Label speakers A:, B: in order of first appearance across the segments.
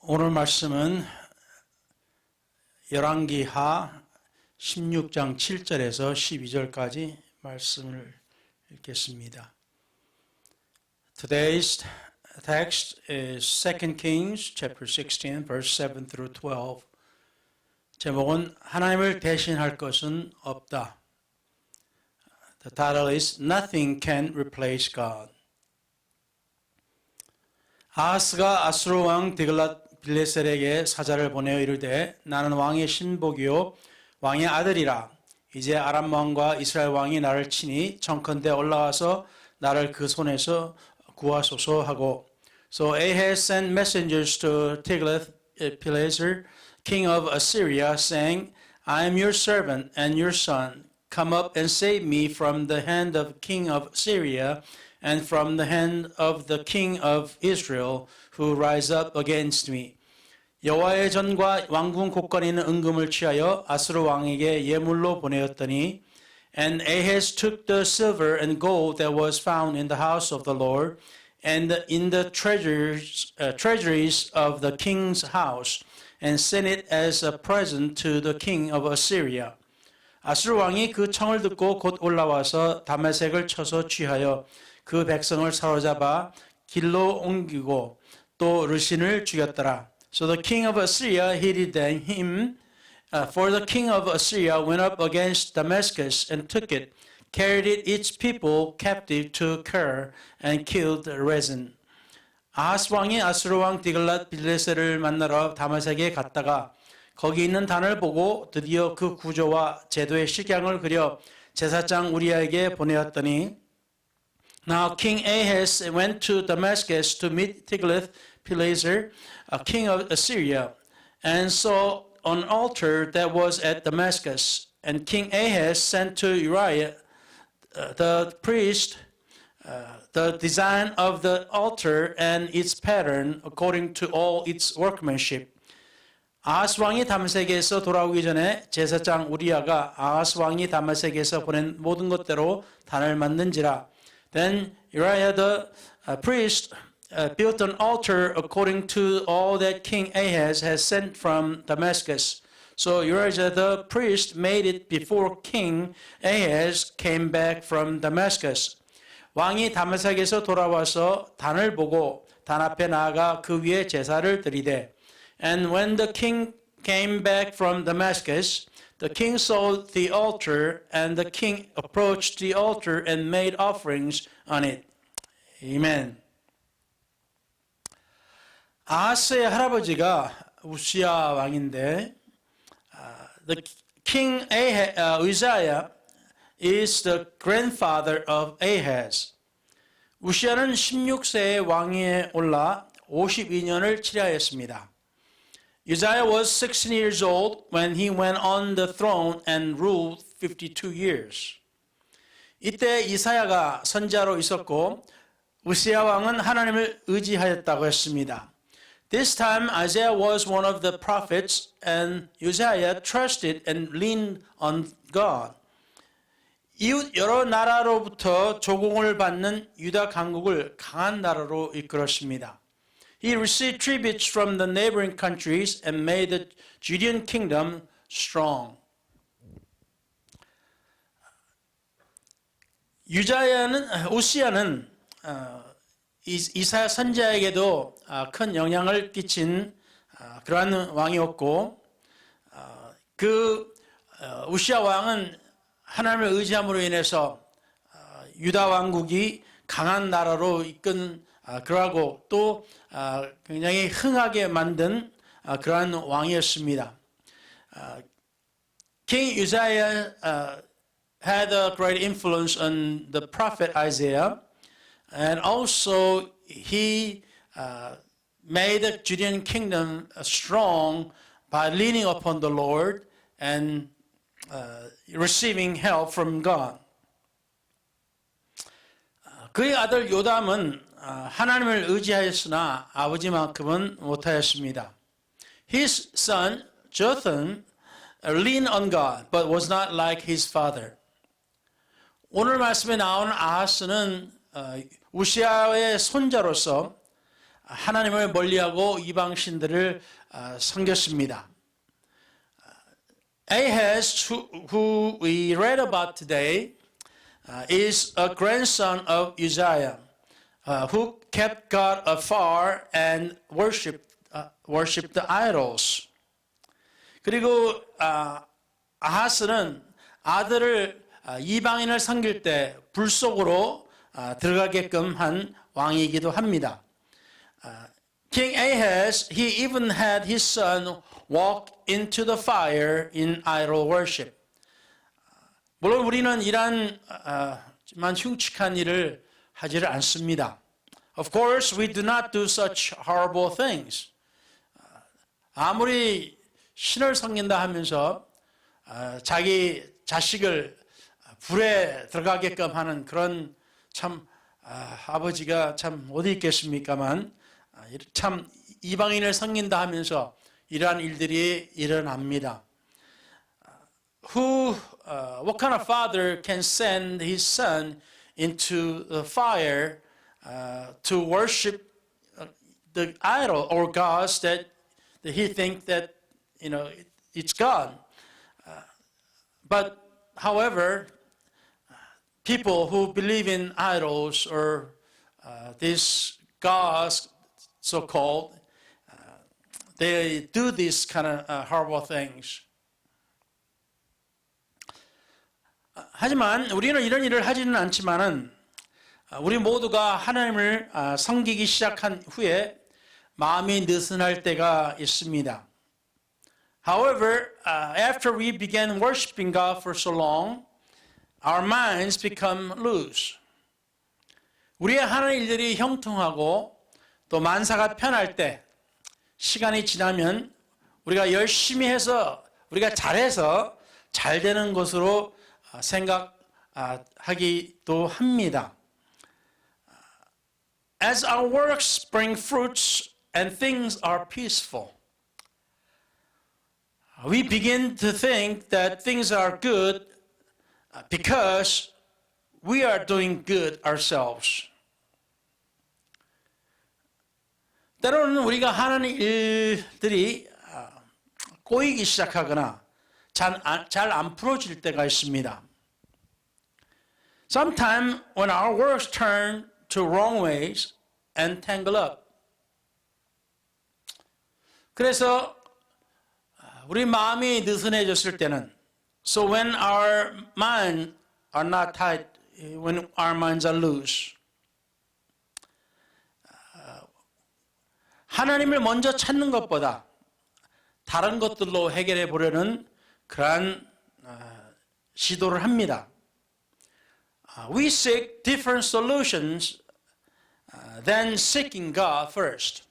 A: 오늘 말씀은 열왕기하 16장 7절에서 12절까지 말씀을 읽겠습니다. Today's text is 2 Kings chapter 16 verse 7 through 12. 제목은 하나님을 대신할 것은 없다. The title is Nothing Can Replace God. 아하스가 아수르 왕 디글랏 빌레셀에게 사자를 보내어 이르되 나는 왕의 신복이요 왕의 아들이라. 이제 아람 왕과 이스라엘 왕이 나를 치니 청컨대 올라와서 나를 그 손에서 구하소서 하고. So Ahaz sent messengers to Tiglath-Pileser, king of Assyria, saying, I am your servant and your son. Come up and save me from the hand of king of Syria and from the hand of the king of Israel who rise up against me. 여호와의 전과 왕궁 곳간에 있는 은금을 취하여 아수르 왕에게 예물로 보내었더니 And Ahaz took the silver and gold that was found in the house of the Lord and in the treasuries of the king's house and sent it as a present to the king of Assyria. 아수르 왕이 그 청을 듣고 곧 올라와서 다메섹을 쳐서 취하여 그 백성을 사로잡아 길로 옮기고 또 르신을 죽였더라. So the king of Assyria hated him, for the king of Assyria went up against Damascus and took it, carried its people captive to Kir, and killed Rezin. 아하스 왕이 아수르 왕 디글랏 빌레셀을 만나러 다메섹에 갔다가 거기 있는 단을 보고 드디어 그 구조와 제도의 식양을 그려 제사장 우리아에게 보내었더니 Now King Ahaz went to Damascus to meet Tiglath-Pileser, king of Assyria, and saw an altar that was at Damascus. And King Ahaz sent to Uriah the priest the design of the altar and its pattern according to all its workmanship. 아하스 왕이 다메섹에서 돌아오기 전에 제사장 우리아가 아하스 왕이 다메섹에서 보낸 모든 것대로 단을 만든지라. Then Uriah the priest built an altar according to all that King Ahaz has sent from Damascus. So Uriah the priest made it before King Ahaz came back from Damascus. 왕이 다메섹에서 돌아와서 단을 보고 단 앞에 나아가 그 위에 제사를 드리되 And when the king came back from Damascus, the king saw the altar, and the king approached the altar and made offerings on it. Amen. 아하스의 할아버지가 우시야 왕인데, the king Uzziah is the grandfather of Ahaz. 우시야는 16세에 왕위에 올라 52년을 치하였습니다. Uzziah was 16 years old when he went on the throne and ruled 52 years. 이때 이사야가 선지자로 있었고 우시야 왕은 하나님을 의지하였다고 했습니다. This time Isaiah was one of the prophets and Uzziah trusted and leaned on God. 이웃 여러 나라로부터 조공을 받는 유다 강국을 강한 나라로 이끌었습니다. He received tributes from the neighboring countries and made the Judean kingdom strong. 우시야는 이사야 선지자에게도 큰 영향을 끼친 그러한 왕이었고 우시야 왕은 하나님을 의지함으로 인해서 유다 왕국이 강한 나라로 이끈 그러하고 또 굉장히 흥하게 만든 그러한 왕이었습니다. King Uzziah had a great influence on the prophet Isaiah, and also he made the Judean kingdom strong by leaning upon the Lord and receiving help from God. 그의 아들 요담은 하나님을 의지하였으나 아버지만큼은 못하였습니다. His son Jotham leaned on God, but was not like his father. 오늘 말씀에 나온 아하스는 우시야의 손자로서 하나님을 멀리하고 이방신들을 섬겼습니다. Ahaz, who we read about today, is a grandson of Uzziah, who kept God afar and worshipped the idols. 그리고 아하스는 아들을 이방인을 섬길 때 불 속으로 들어가게끔 한 왕이기도 합니다. King Ahaz, he even had his son walk into the fire in idol worship. 물론 우리는 이러한 흉측한 일을 하지를 않습니다. Of course, we do not do such horrible things. 아무리 신을 섬긴다 하면서 자기 자식을 불에 들어가게끔 하는 그런 참 아버지가 참 어디 있겠습니까만 참 이방인을 섬긴다 하면서 이러한 일들이 일어납니다. What kind of father can send his son into the fire to worship the idol or gods that he thinks that it's God? But however, people who believe in idols or these gods, so-called, they do these kind of horrible things. 하지만 우리는 이런 일을 하지는 않지만은 우리 모두가 하나님을 섬기기 시작한 후에 마음이 느슨할 때가 있습니다. However, after we began worshiping God for so long, our minds become loose. 우리의 하는 일들이 형통하고 또 만사가 편할 때 시간이 지나면 우리가 열심히 해서 우리가 잘해서 잘 되는 것으로 생각하기도 합니다. As our works bring fruits and things are peaceful, we begin to think that things are good because we are doing good ourselves. 때로는 우리가 하는 일들이 꼬이기 시작하거나 잘 안 풀어질 때가 있습니다. Sometimes when our works turn to wrong ways and tangle up. 그래서 우리 마음이 느슨해졌을 때는 so when our minds are not tight, when our minds are loose. 하나님을 먼저 찾는 것보다 다른 것들로 해결해 보려는 그러한 시도를 합니다. We seek different solutions than seeking God first.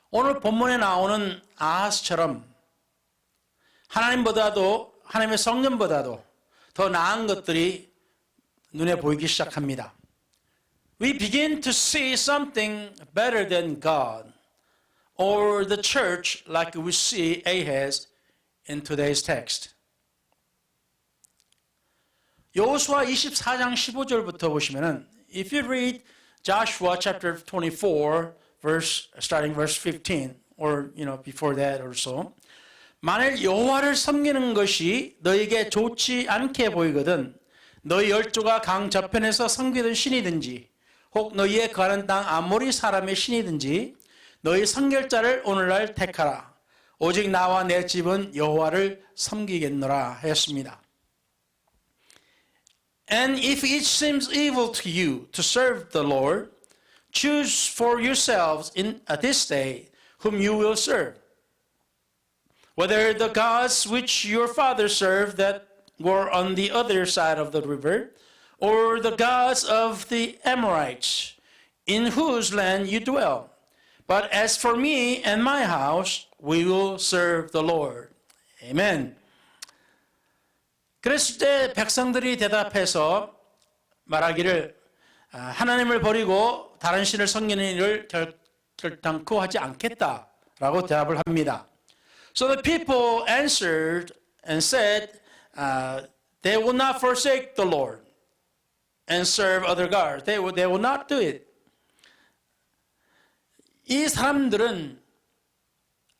A: 오늘 본문에 나오는 아하스처럼 하나님보다도 하나님의 성령보다도 더 나은 것들이 눈에 보이기 시작합니다. We begin to see something better than God or the church like we see Ahaz in today's text. 여호수아 24장 15절부터 보시면은 if you read Joshua chapter 24 starting verse 15 or before that or so, 만일 여호와를 섬기는 것이 너에게 좋지 않게 보이거든 너희 열조가 강 저편에서 섬기던 신이든지 혹 너희의 거하는 땅 아모리 사람의 신이든지 너희 선결자를 오늘날 택하라. 오직 나와 내 집은 여호와를 섬기겠노라 하였습니다. And if it seems evil to you to serve the Lord, choose for yourselves in this day whom you will serve. Whether the gods which your fathers served that were on the other side of the river, or the gods of the Amorites, in whose land you dwell. But as for me and my house, we will serve the Lord. Amen. 그랬을 때 백성들이 대답해서 말하기를 하나님을 버리고 다른 신을 섬기는 일을 결단코 하지 않겠다라고 대답을 합니다. So the people answered and said they will not forsake the Lord and serve other gods. They will not do it. 이 사람들은,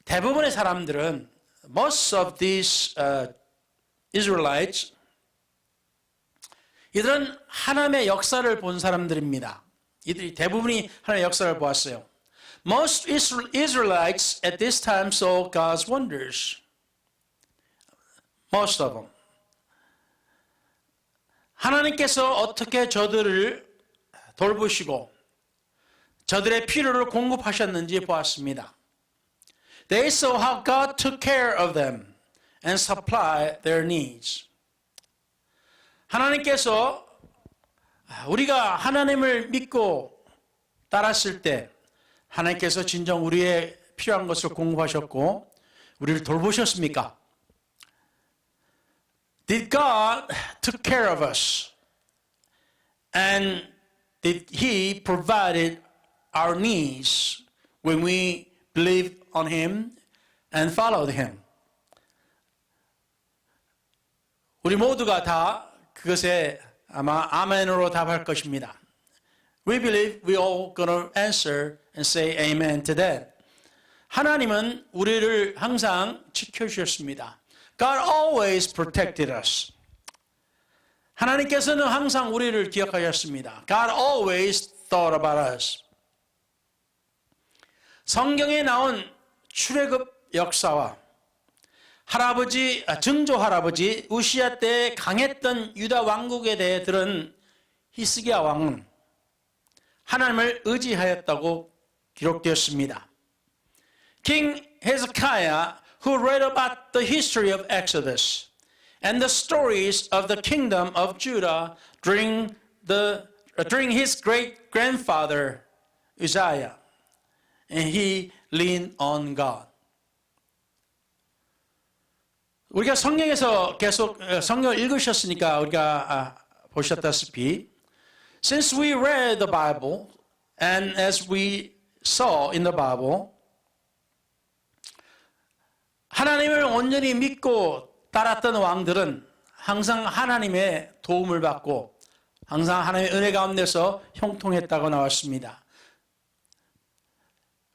A: 대부분의 사람들은, most of these Israelites, 이들은 하나님의 역사를 본 사람들입니다. 이들이 대부분이 하나님의 역사를 보았어요. Most Israelites at this time saw God's wonders. Most of them. 하나님께서 어떻게 저들을 돌보시고 저들의 필요를 공급하셨는지 보았습니다. They saw how God took care of them and supplied their needs. 하나님께서 우리가 하나님을 믿고 따랐을 때 하나님께서 진정 우리의 필요한 것을 공급하셨고 우리를 돌보셨습니까? Did God took care of us? And did He provided our needs when we believed on Him and followed Him? 우리 모두가 다 그것에 아마 아멘으로 답할 것입니다. We believe we all gonna answer and say amen to that. 하나님은 우리를 항상 지켜주셨습니다. God always protected us. 하나님께서는 항상 우리를 기억하셨습니다. God always thought about us. 성경에 나온 출애굽 역사와 증조 할아버지 우시야 때 강했던 유다 왕국에 대해 들은 히스기야 왕은 하나님을 의지하였다고 기록되었습니다. King Hezekiah, who read about the history of Exodus and the stories of the kingdom of Judah during his great-grandfather Uzziah, and he leaned on God. 우리가 성경에서 계속 성경을 읽으셨으니까 우리가 보셨다시피 since we read the Bible and as we saw in the Bible 하나님을 온전히 믿고 따랐던 왕들은 항상 하나님의 도움을 받고 항상 하나님의 은혜 가운데서 형통했다고 나왔습니다.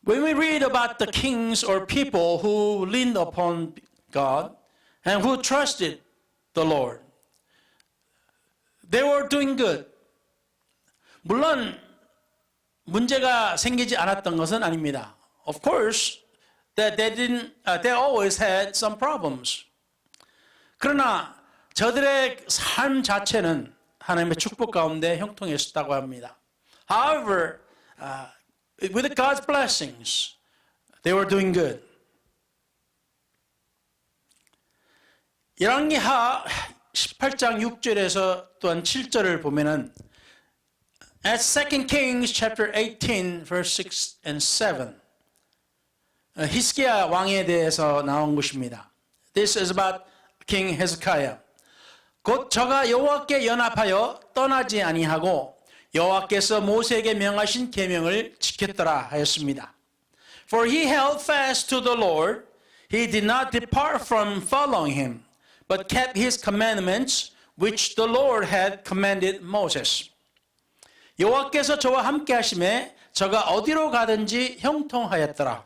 A: When we read about the kings or people who leaned upon God and who trusted the Lord, they were doing good. 물론 문제가 생기지 않았던 것은 아닙니다. Of course, that they always had some problems. 그러나 저들의 삶 자체는 하나님의 축복 가운데 형통했었다고 합니다. However, with God's blessings, they were doing good. 열왕기하 18장 6절에서 또한 7절을 보면은 at 2 Kings chapter 18 verse 6 and 7 히스기야 왕에 대해서 나온 것입니다. This is about King Hezekiah. 곧 저가 여호와께 연합하여 떠나지 아니하고 여호와께서 모세에게 명하신 계명을 지켰더라 하였습니다. For he held fast to the Lord, he did not depart from following him, but kept his commandments which the Lord had commanded Moses. 여호와께서 저와 함께 하심에 저가 어디로 가든지 형통하였더라.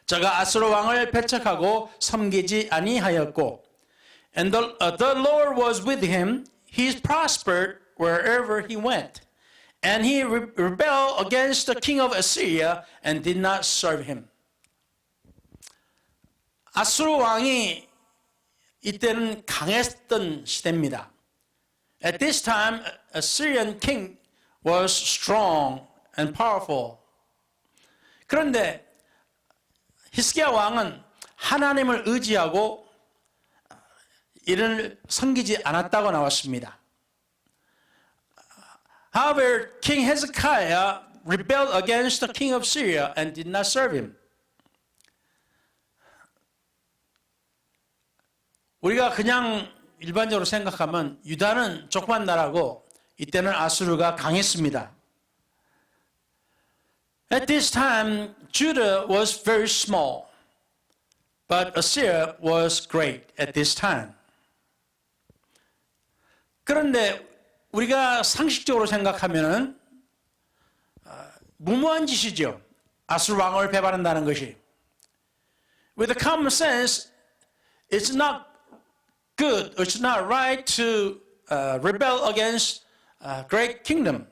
A: 저가 아수르 왕을 배척하고 섬기지 아니하였고 and the Lord was with him. He prospered wherever he went. And he rebelled against the king of Assyria and did not serve him. 아수르 왕이 이때는 강했던 시대입니다. At this time, Assyrian king was strong and powerful. 그런데 히스기야 왕은 하나님을 의지하고 이를 섬기지 않았다고 나왔습니다. However, King Hezekiah rebelled against the king of Syria and did not serve him. 우리가 그냥 일반적으로 생각하면 유다는 조그만 나라고 이때는 아수르가 강했습니다. At this time, Judah was very small, but Assyria was great at this time. 그런데 우리가 상식적으로 생각하면은 무모한 짓이죠. 아수르 왕을 배반한다는 것이. With common sense, it's not good, it's not right to rebel against a great kingdom.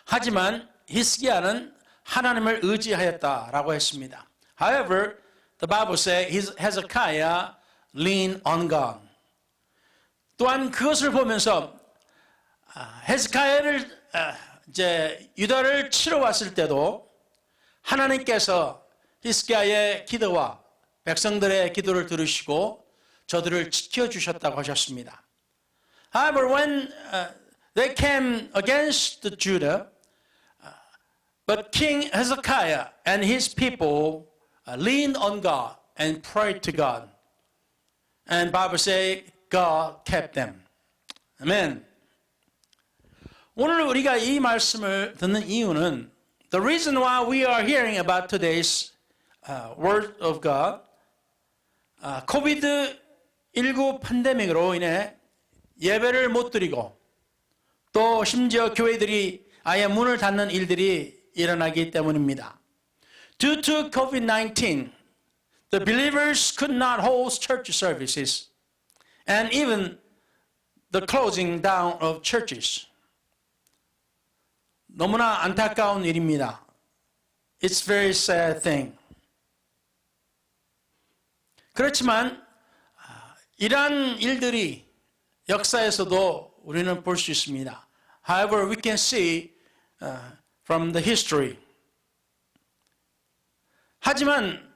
A: 하지만 히스기야는 하나님을 의지하였다라고 했습니다. However, the Bible says Hezekiah leaned on God. 또한 그것을 보면서 헤스카야를 이제 유다를 치러 왔을 때도 하나님께서 히스기야의 기도와 백성들의 기도를 들으시고 저들을 지켜주셨다고 하셨습니다. However, when they came against the Judah, but King Hezekiah and his people leaned on God and prayed to God. And Bible says God kept them. Amen. 오늘 우리가 이 말씀을 듣는 이유는 the reason why we are hearing about today's word of God, 코비드-19 팬데믹으로 인해 예배를 못 드리고 또 심지어 교회들이 아예 문을 닫는 일들이 일어나기 때문입니다. Due to COVID-19, the believers could not hold church services and even the closing down of churches. 너무나 안타까운 일입니다. It's very sad thing. 그렇지만 이러한 일들이 역사에서도 우리는 볼 수 있습니다. However, we can see from the history. 하지만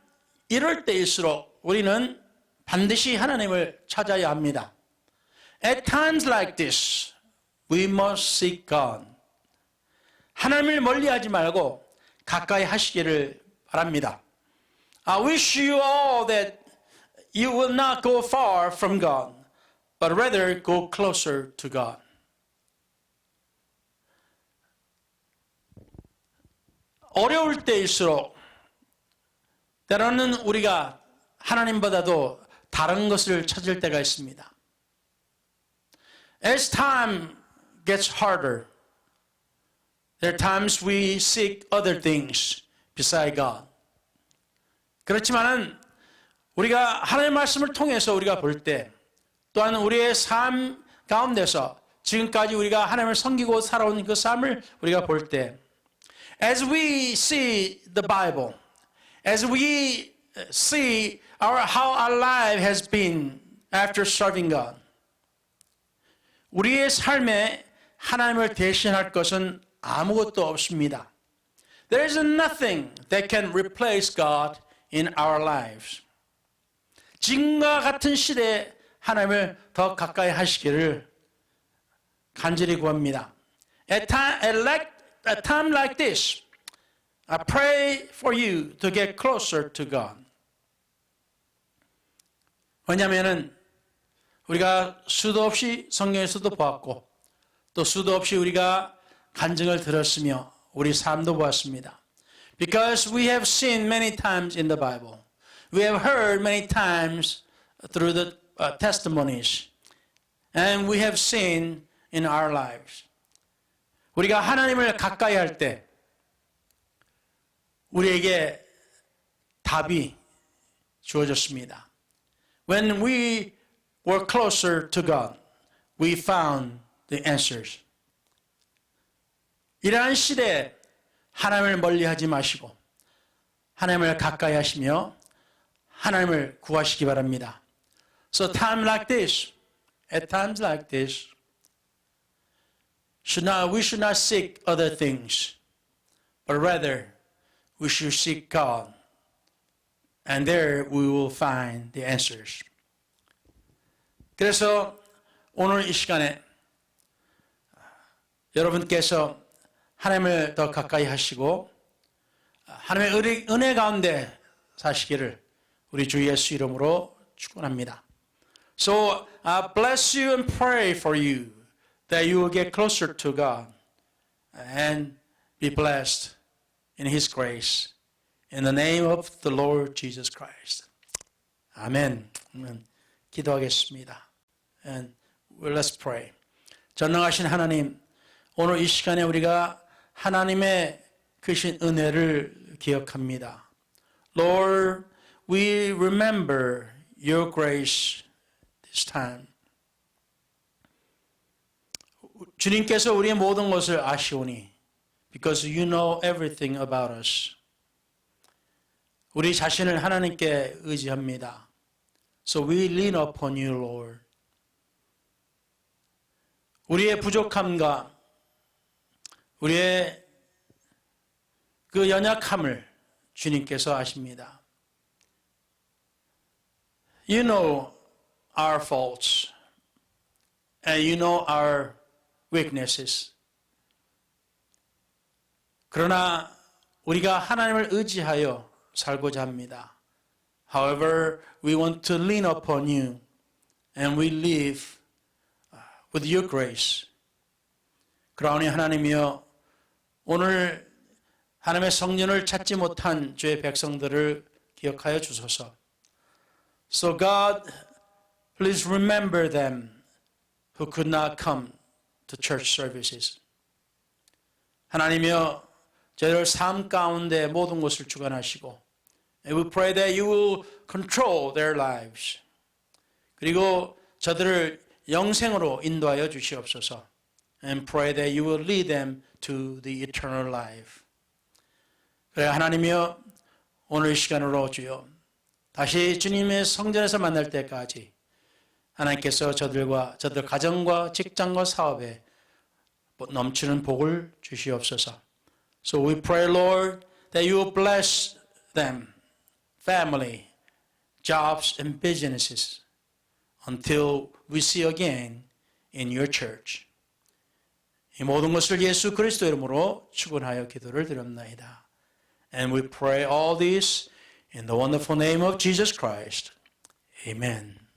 A: 이럴 때일수록 우리는 반드시 하나님을 찾아야 합니다. At times like this, we must seek God. 하나님을 멀리하지 말고 가까이 하시기를 바랍니다. I wish you all that you will not go far from God, but rather go closer to God. 어려울 때일수록 때로는 우리가 하나님보다도 다른 것을 찾을 때가 있습니다. As time gets harder, there are times we seek other things beside God. 그렇지만은 우리가 하나님의 말씀을 통해서 우리가 볼 때 또한 우리의 삶 가운데서 지금까지 우리가 하나님을 섬기고 살아온 그 삶을 우리가 볼 때 as we see the Bible, as we see how our life has been after serving God, 우리의 삶에 하나님을 대신할 것은 아무것도 없습니다. There is nothing that can replace God in our lives. 지금과 같은 시대에 하나님을 더 가까이 하시기를 간절히 구합니다. At time like this, I pray for you to get closer to God. 왜냐하면 우리가 수도 없이 성경에서도 보았고 또 수도 없이 우리가 간증을 들었으며 우리 삶도 보았습니다. Because we have seen many times in the Bible. We have heard many times through the testimonies. And we have seen in our lives. 우리가 하나님을 가까이 할 때 우리에게 답이 주어졌습니다. When we were closer to God, we found the answers. 이러한 시대에 하나님을 멀리하지 마시고 하나님을 가까이 하시며 하나님을 구하시기 바랍니다. So time like this, at times like this, we should not seek other things, but rather we should seek God, and there we will find the answers. 그래서 오늘 이 시간에 여러분께서 하나님을 더 가까이 하시고 하나님의 은혜 가운데 사시기를 우리 주 예수 이름으로 축원합니다. So I bless you and pray for you that you will get closer to God and be blessed in His grace. In the name of the Lord Jesus Christ. 아멘. 기도하겠습니다. And let's pray. 전능하신 하나님, 오늘 이 시간에 우리가 하나님의 크신 은혜를 기억합니다. Lord, we remember your grace this time. 주님께서 우리의 모든 것을 아시오니 because you know everything about us. 우리 자신을 하나님께 의지합니다. So we lean upon you, Lord. 우리의 부족함과 우리의 그 연약함을 주님께서 아십니다. You know our faults and you know our weaknesses. 그러나 우리가 하나님을 의지하여 살고자 합니다. However, we want to lean upon you and we live with your grace. 그러니 하나님이여 오늘 하나님의 성전을 찾지 못한 주의 백성들을 기억하여 주소서. So God, please remember them who could not come to church services. 하나님이여 저희들 삶 가운데 모든 것을 주관하시고 and we pray that you will control their lives. 그리고 저들을 영생으로 인도하여 주시옵소서. And pray that you will lead them to the eternal life. 그래 하나님이여 오늘 시간으로 주여 다시 주님의 성전에서 만날 때까지 하나님께서 저들과 저들 가정과 직장과 사업에 넘치는 복을 주시옵소서. So we pray, Lord, that you will bless them, family, jobs and businesses until we see again in your church. 이 모든 것을 예수 그리스도 이름으로 축원하여 기도를 드렸나이다. And we pray all this in the wonderful name of Jesus Christ. Amen.